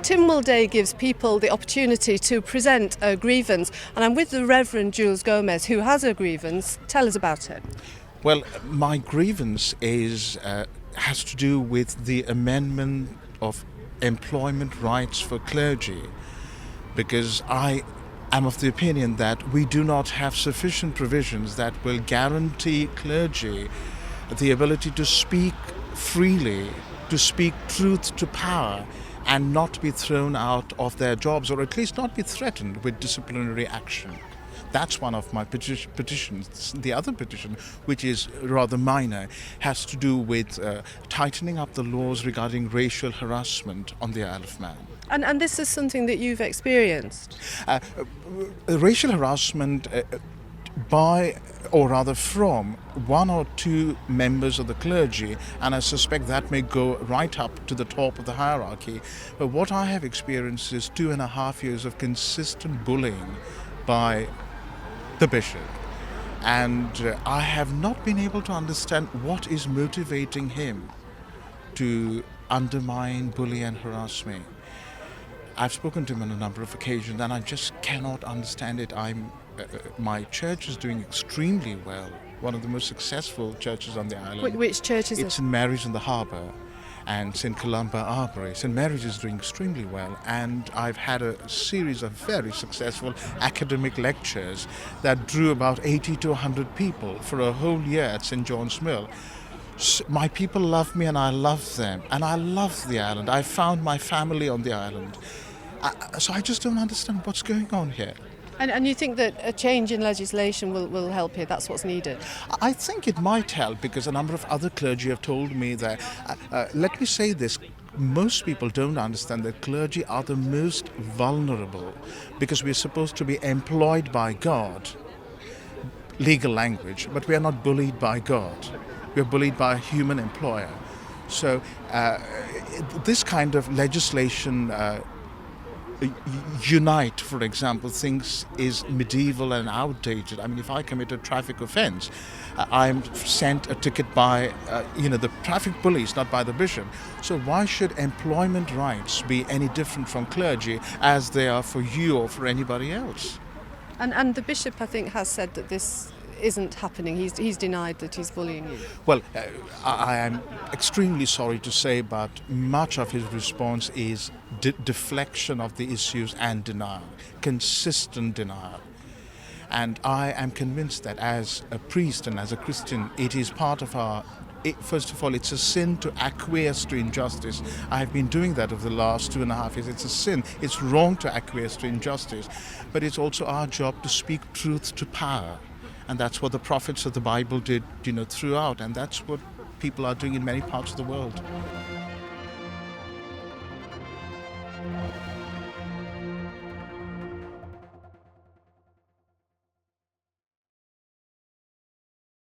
Tynwald Day gives people the opportunity to present a grievance, and I'm with the Reverend Jules Gomes, who has a grievance. Tell us about it. Well, my grievance has to do with the amendment of employment rights for clergy, because I am of the opinion that we do not have sufficient provisions that will guarantee clergy the ability to speak freely, to speak truth to power, and not be thrown out of their jobs, or at least not be threatened with disciplinary action. That's one of my petitions. The other petition, which is rather minor, has to do with tightening up the laws regarding racial harassment on the Isle of Man. And this is something that you've experienced? Racial harassment by, or rather from, one or two members of the clergy, and I suspect that may go right up to the top of the hierarchy. But what I have experienced is 2.5 years of consistent bullying by the bishop, and I have not been able to understand what is motivating him to undermine, bully and harass me. I've spoken to him on a number of occasions and I just cannot understand it. My church is doing extremely well, one of the most successful churches on the island. Which church is it? It's St Mary's on the Harbour and St Columba Arbory. St Mary's is doing extremely well, and I've had a series of very successful academic lectures that drew about 80 to 100 people for a whole year at St John's Mill. My people love me and I love them, and I love the island. I found my family on the island. So I just don't understand what's going on here. And you think that a change in legislation will help here? That's what's needed? I think it might help, because a number of other clergy have told me that, let me say this, most people don't understand that clergy are the most vulnerable, because we're supposed to be employed by God, legal language, but we are not bullied by God. We're bullied by a human employer. So this kind of legislation, Unite, for example, thinks is medieval and outdated. I mean, if I commit a traffic offence, I'm sent a ticket by, the traffic police, not by the bishop. So why should employment rights be any different from clergy as they are for you or for anybody else? And the bishop, I think, has said that this isn't happening. He's denied that he's bullying you. Well, I am extremely sorry to say, but much of his response is deflection of the issues and denial, consistent denial. And I am convinced that as a priest and as a Christian, it is part of first of all, it's a sin to acquiesce to injustice. I have been doing that over the last 2.5 years. It's a sin. It's wrong to acquiesce to injustice. But it's also our job to speak truth to power. And that's what the prophets of the Bible did, throughout. And that's what people are doing in many parts of the world.